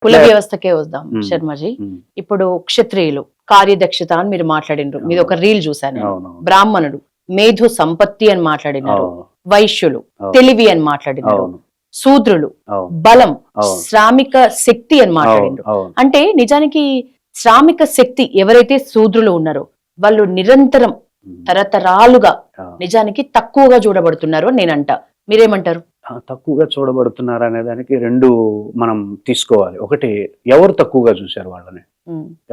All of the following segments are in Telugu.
కుల వ్యవస్థకే వద్దాం శర్మజీ. ఇప్పుడు క్షత్రియులు కార్యదక్షత అని మీరు మాట్లాడినారు, మీద ఒక రీల్ చూసాను. బ్రాహ్మణుడు మేధో సంపత్తి అని మాట్లాడినారు, వైశ్యులు తెలివి అని మాట్లాడినారు, శూద్రులు బలం శ్రామిక శక్తి అని మాట్లాడినారు. అంటే నిజానికి శ్రామిక శక్తి ఎవరైతే శూద్రులు ఉన్నారో వాళ్ళు నిరంతరం తరతరాలుగా నిజానికి తక్కువగా చూడబడుతున్నారు అని నేనంట. మీరేమంటారు? తక్కువగా చూడబడుతున్నారు అనే దానికి రెండు మనం తీసుకోవాలి. ఒకటి, ఎవరు తక్కువగా చూశారు వాళ్ళని,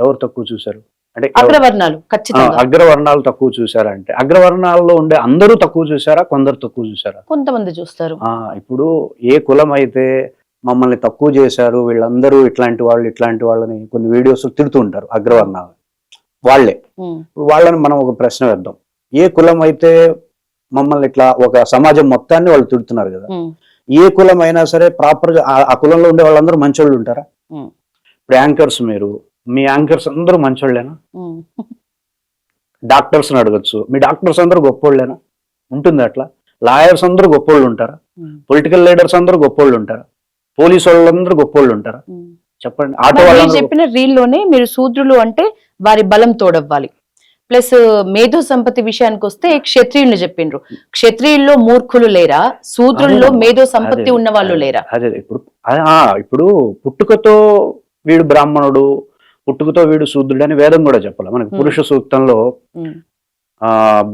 ఎవరు తక్కువ చూశారు అంటే అగ్రవర్ణాలు. ఖచ్చితంగా అగ్రవర్ణాలు తక్కువ చూసారంటే అగ్రవర్ణాల్లో ఉండే అందరూ తక్కువ చూసారా, కొందరు తక్కువ చూసారా? కొంతమంది చూస్తారు. ఇప్పుడు ఏ కులం అయితే మమ్మల్ని తక్కువ చేశారు, వీళ్ళందరూ ఇట్లాంటి వాళ్ళని కొన్ని వీడియోస్ తిడుతూ ఉంటారు అగ్రవర్ణాలు వాళ్ళే. వాళ్ళని మనం ఒక ప్రశ్న వేద్దాం, ఏ కులం అయితే మమ్మల్ని ఇట్లా ఒక సమాజం మొత్తాన్ని వాళ్ళు తిడుతున్నారు కదా, ఏ కులం అయినా సరే ప్రాపర్ గా ఆ కులంలో ఉండే వాళ్ళందరూ మంచోళ్ళు ఉంటారా? ఇప్పుడు యాంకర్స్, మీ యాంకర్స్ అందరూ మంచోళ్ళేనా? డాక్టర్స్ అడగచ్చు, మీ డాక్టర్స్ అందరూ గొప్పోళ్ళేనా? ఉంటుంది అట్లా. లాయర్స్ అందరూ గొప్పోళ్ళు ఉంటారా? పొలిటికల్ లీడర్స్ అందరూ గొప్పోళ్ళు ఉంటారా? పోలీసు వాళ్ళందరూ గొప్పోళ్ళు ఉంటారా? చెప్పండి. ఆటో వాళ్ళు చెప్పిన రీల్లోనే మీరు శూద్రులు అంటే వారి బలం తోడవ్వాలి, ప్లస్ మేధో సంపత్తి విషయానికి వస్తే క్షత్రియుల్ని చెప్పిండ్రు. క్షత్రియుల్లో మూర్ఖులు లేరా? శూద్రుల్లో మేధో సంపత్తి ఉన్న వాళ్ళు లేరా? అదే ఇప్పుడు పుట్టుకతో వీడు బ్రాహ్మణుడు, పుట్టుకతో వీడు శూద్రుడు అని వేదం కూడా చెప్పాలి మనకి. పురుష సూక్తంలో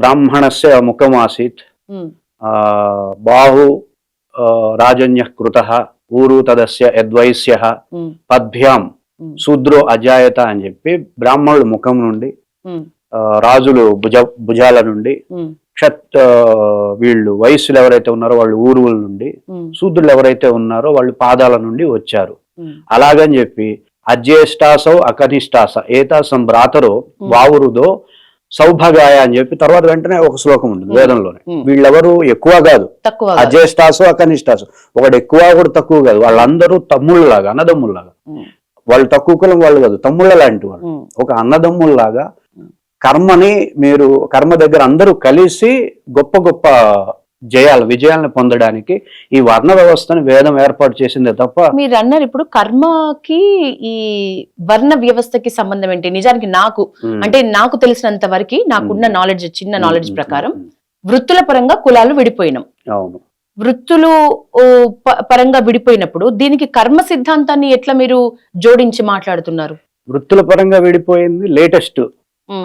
బ్రాహ్మణస్య ముఖమాసీత్ బాహు రాజన్య కృత ఊరు తదస్య యద్వైశ్య పద్భ్యాం శూద్రో అజాయత అని చెప్పి బ్రాహ్మణుడు ముఖం నుండి, రాజులు భుజాల నుండి, వీళ్ళు వయస్సులు ఎవరైతే ఉన్నారో వాళ్ళు ఊరువుల నుండి, శూద్రులు ఎవరైతే ఉన్నారో వాళ్ళు పాదాల నుండి వచ్చారు. అలాగని చెప్పి అజ్యేష్టాసౌ అకనిష్టాస ఏతాసం భ్రాతరో వావురుదో సౌభగాయ అని చెప్పి తర్వాత వెంటనే ఒక శ్లోకం ఉంటుంది వేదంలోనే. వీళ్ళెవరు ఎక్కువ కాదు, అజ్యేష్టాసో అకనిష్టాసో, ఒకటి ఎక్కువ కూడా తక్కువ కాదు, వాళ్ళందరూ తమ్ముళ్ళలాగా అన్నదమ్ముల్లాగా. వాళ్ళు తక్కువ కులం వాళ్ళు కాదు, తమ్ముళ్ళ లాంటి వాళ్ళు, ఒక అన్నదమ్ముల్లాగా కర్మని మీరు కర్మ దగ్గర అందరూ కలిసి గొప్ప గొప్ప విజయాలను పొందడానికి ఈ వర్ణ వ్యవస్థని వేదం ఏర్పాటు చేసిందే తప్ప. మీరు అన్నారు ఇప్పుడు కర్మకి ఈ వర్ణ వ్యవస్థకి సంబంధం ఏంటి? నిజానికి నాకు తెలిసినంత వరకు, నాకున్న నాలెడ్జ్, చిన్న నాలెడ్జ్ ప్రకారం వృత్తుల పరంగా కులాలు విడిపోయినాం. అవును, వృత్తులు పరంగా విడిపోయినప్పుడు దీనికి కర్మ సిద్ధాంతాన్ని ఎట్లా మీరు జోడించి మాట్లాడుతున్నారు? వృత్తుల పరంగా విడిపోయింది లేటెస్ట్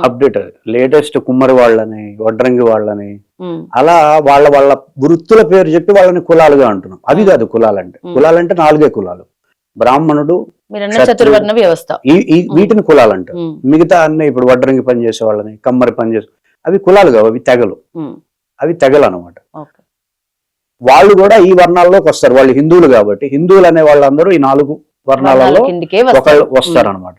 అప్డేట్, లేటెస్ట్ కుమ్మరి వాళ్ళని, వడ్రంగి వాళ్ళని, అలా వాళ్ళ వృత్తుల పేరు చెప్పి వాళ్ళని కులాలుగా అంటున్నాం. అవి కాదు కులాలంటే. కులాలంటే 4 కులాలు: బ్రాహ్మణుడు, చతుర్వర్ణ వ్యవస్థ, వీటిని కులాలంట. మిగతా అన్ని ఇప్పుడు వడ్రంగి పని చేసే వాళ్ళని, కమ్మరి పని చేసే, అవి కులాలు కావు, అవి తెగలు. అవి తెగలు అనమాట. వాళ్ళు కూడా ఈ వర్ణాల్లోకి వస్తారు. వాళ్ళు హిందువులు కాబట్టి హిందువులు అనే వాళ్ళందరూ ఈ 4 వర్ణాలలో ఒకళ్ళు వస్తారు అనమాట.